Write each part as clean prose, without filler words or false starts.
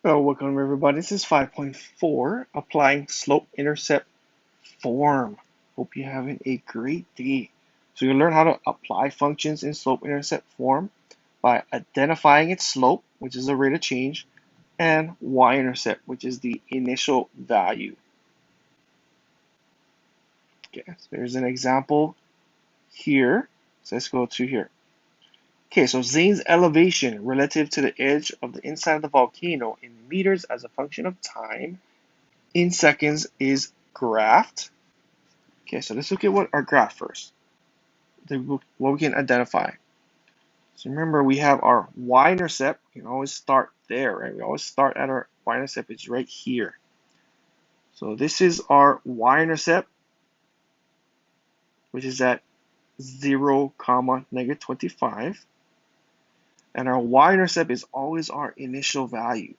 Well, welcome everybody. This is 5.4, applying slope-intercept form. Hope you're having a great day. So you'll learn how to apply functions in slope-intercept form by identifying its slope, which is the rate of change, and y-intercept, which is the initial value. Okay, so there's an example here. So let's go to here. Okay, so Zane's elevation relative to the edge of the inside of the volcano in meters as a function of time in seconds is graphed. Okay, so let's look at what our graph first. What we can identify. So remember, we have our y-intercept. We can always start there, right? We always start at our y-intercept. It's right here. So this is our y-intercept, which is at 0, comma, negative 25. And our y-intercept is always our initial value.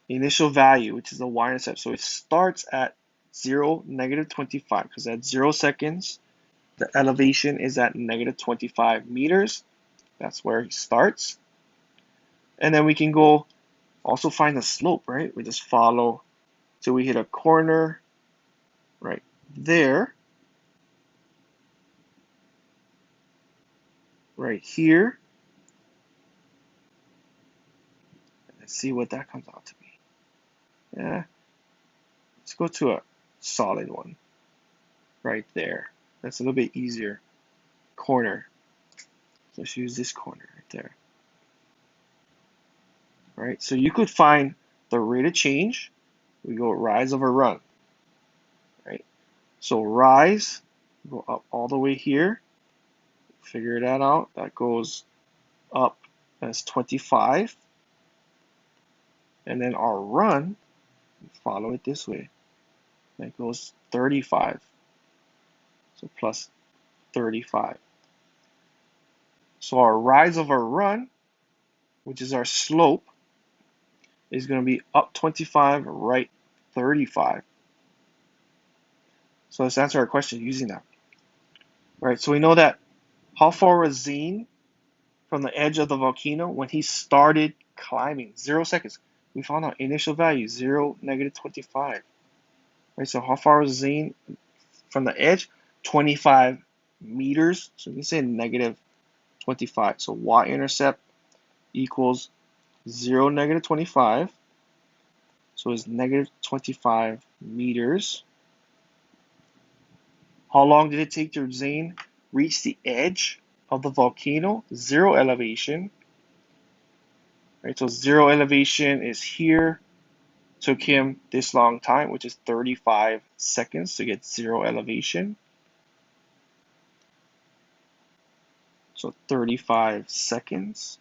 Initial value, which is the y-intercept. So it starts at 0, negative 25, because at 0 seconds, the elevation is at negative 25 meters. That's where he starts. And then we can go also find the slope, right? We just follow till we hit a corner right there, right here. Let's see what that comes out to be. Yeah, let's go to a solid one right there. That's a little bit easier. Corner. So let's use this corner right there. Right, so you could find the rate of change. We go rise over run, right? So rise, go up all the way here. Figure that out. That goes up as 25. And then our run, follow it this way. That goes 35. So plus 35. So our rise of our run, which is our slope, is going to be up 25, right 35. So let's answer our question using that. Right, so we know that how far was Zane from the edge of the volcano when he started climbing? 0 seconds. We found our initial value, 0, negative 25. Right, so how far was Zane from the edge? 25 meters. So we can say negative 25. So y-intercept equals 0, negative 25. So it's negative 25 meters. How long did it take to Zane reach the edge of the volcano? 0 elevation. Right, so 0 elevation is here. Took him this long time, which is 35 seconds to get 0 elevation. So 35 seconds.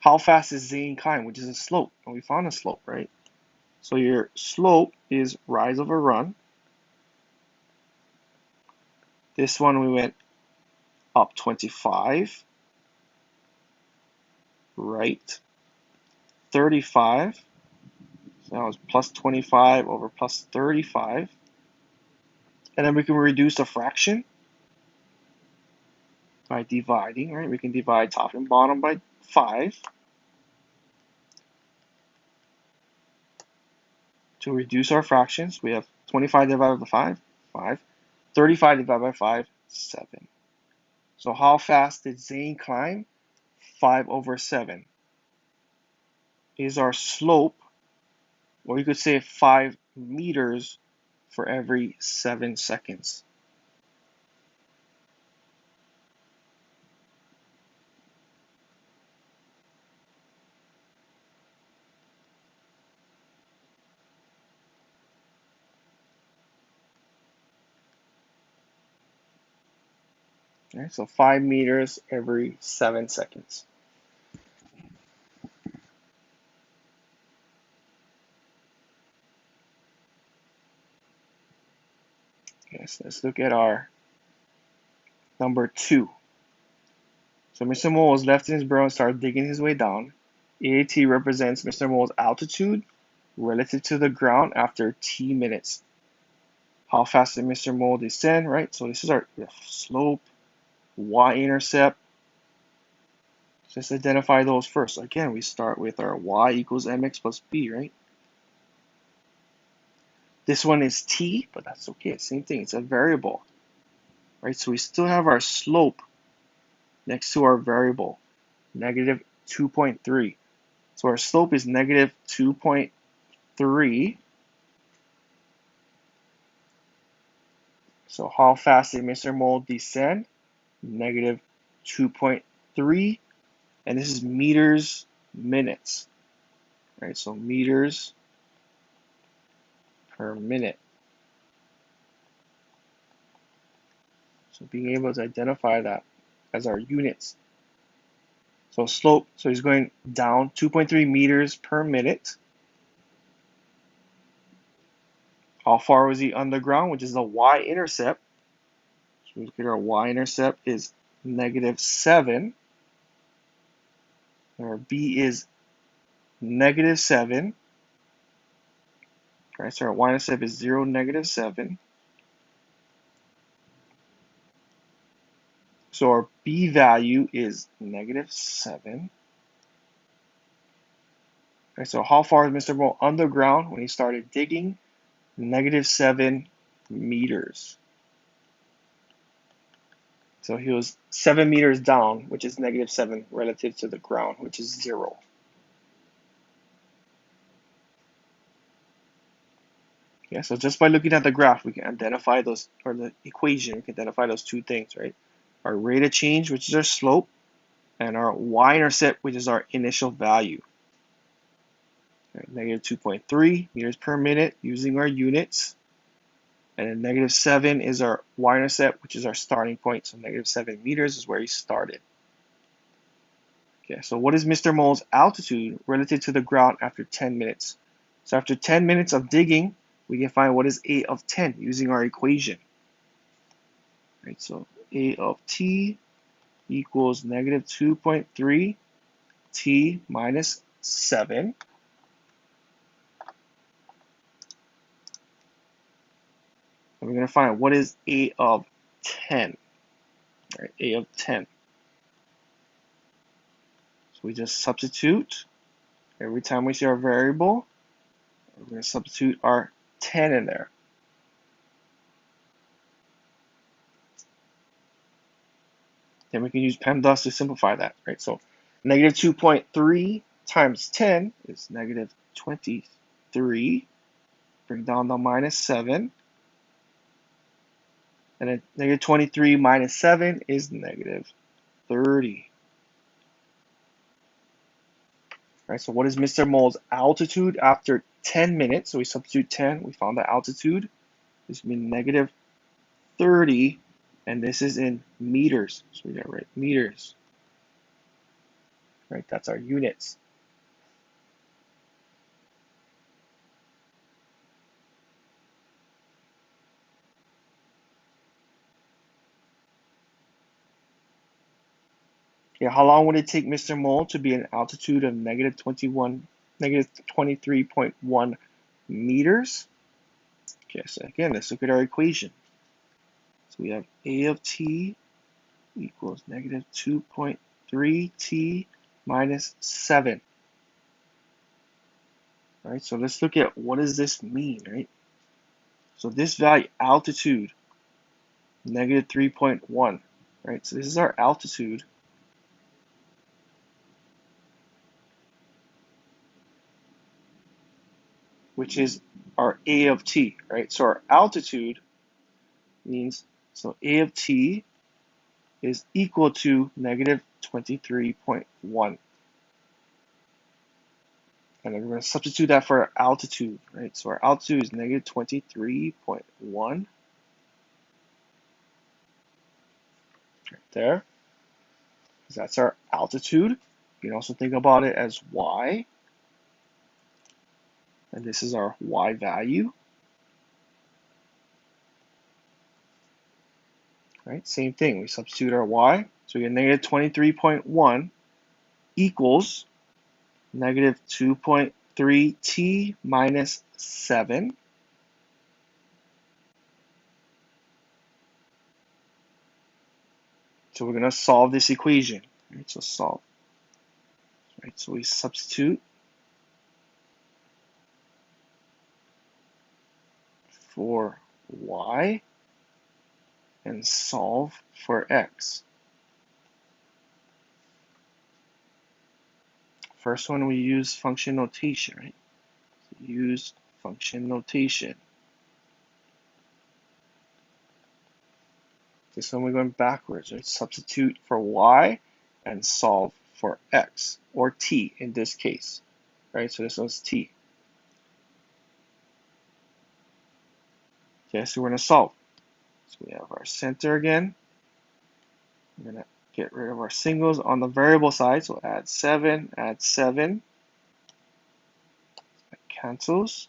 How fast is Zane climb, which is a slope? And we found a slope, right? So your slope is rise over run. This one we went up 25, right 35. So that was plus 25 over plus 35. And then we can reduce the fraction by dividing, right? We can divide top and bottom by 5 to reduce our fractions. We have 25 divided by 5, 5. 35 divided by 5, 7. So how fast did Zane climb? 5 over 7 is our slope, or you could say 5 meters for every 7 seconds. Okay, so 5 meters every 7 seconds. Okay, so let's look at our number 2. So Mr. Mole was left in his burrow and started digging his way down. AAT represents Mr. Mole's altitude relative to the ground after T minutes. How fast did Mr. Mole descend, right? So this is our slope, y-intercept. Just identify those first. Again, we start with our y equals mx plus b, right? This one is t, but that's okay. Same thing. It's a variable, right? So we still have our slope next to our variable, negative 2.3. So our slope is negative 2.3. So how fast did Mr. Mole descend? Negative 2.3. And this is meters minutes, right? So meters per minute. So being able to identify that as our units. So slope, so he's going down 2.3 meters per minute. How far was he underground, which is the y-intercept? So we look at our y-intercept is negative 7. Our b is negative 7. Right, so our y-intercept is 0, negative 7. So our b value is negative 7. Right, so how far is Mr. Mole underground when he started digging? Negative 7 meters. So he was 7 meters down, which is negative 7 relative to the ground, which is 0. Yeah, so just by looking at the graph, we can identify those, or the equation, we can identify those two things, right? Our rate of change, which is our slope, and our y-intercept, which is our initial value. Right, negative 2.3 meters per minute using our units. And then negative 7 is our y-intercept, which is our starting point. So negative 7 meters is where he started. Okay, so what is Mr. Mole's altitude relative to the ground after 10 minutes? So after 10 minutes of digging, we can find what is A of 10 using our equation. Right, so A of t equals negative 2.3 t minus 7. And we're going to find what is A of 10. Right, A of 10. So we just substitute. Every time we see our variable, we're going to substitute our 10 in there. Then we can use PEMDAS to simplify that, right? So negative 2.3 times 10 is negative 23. Bring down the minus 7. And then negative 23 minus 7 is negative 30. Right, so what is Mr. Mole's altitude after 10 minutes? So we substitute 10. We found the altitude. This would be negative 30. And this is in meters. So we got right meters. Right, that's our units. Okay, how long would it take Mr. Mole to be an altitude of negative 23.1 meters? Okay, so again, let's look at our equation. So we have A of t equals negative 2.3 t minus 7. All right, so let's look at what does this mean, right? So this value, altitude, negative 3.1, right? So this is our altitude. Which is our A of t, right? So our altitude means, so A of t is equal to negative 23.1. And then we're going to substitute that for our altitude, right? So our altitude is negative 23.1. Right there. So that's our altitude. You can also think about it as y. And this is our y value. Right? Same thing. We substitute our y. So we get negative 23.1 equals negative 2.3t minus 7. So we're going to solve this equation. Right, so solve. Right, so we substitute for y and solve for x. First one, we use function notation, right? So use function notation. This one we're going backwards, right? Substitute for y and solve for x, or t in this case, right? So this one's t. Okay, so we're going to solve. So we have our center again. We're going to get rid of our singles on the variable side, so add 7, add 7. That cancels.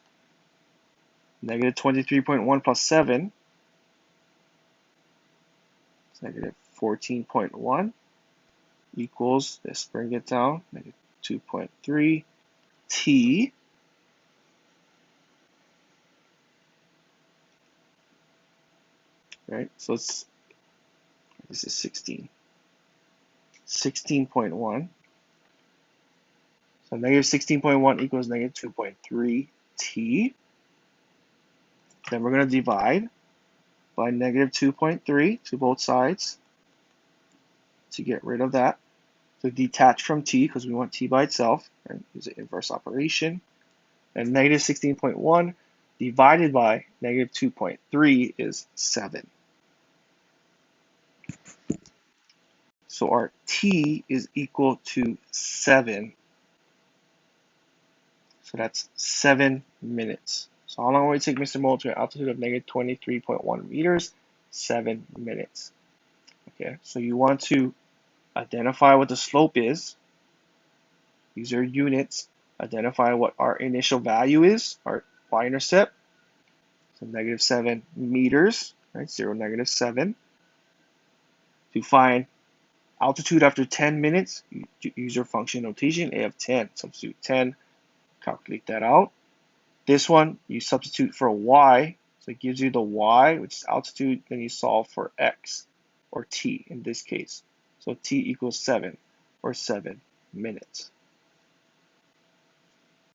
Negative 23.1 plus 7 is negative 14.1 equals, let's bring it down, negative 2.3 t. Right, so this is 16.1. So negative 16.1 equals negative 2.3 t. Then we're going to divide by negative 2.3 to both sides to get rid of that. So detach from t because we want t by itself, and use the inverse operation. And negative 16.1 divided by negative 2.3 is 7. So our t is equal to 7. So that's 7 minutes. So how long will it take Mr. Mole to an altitude of negative 23.1 meters? 7 minutes. Okay, so you want to identify what the slope is. These are units. Identify what our initial value is, our y-intercept. So negative 7 meters, right? 0, negative 7. To find altitude after 10 minutes, you use your function notation, a of 10. Substitute 10, calculate that out. This one, you substitute for y, so it gives you the y, which is altitude, then you solve for x, or t in this case. So t equals 7, or 7 minutes.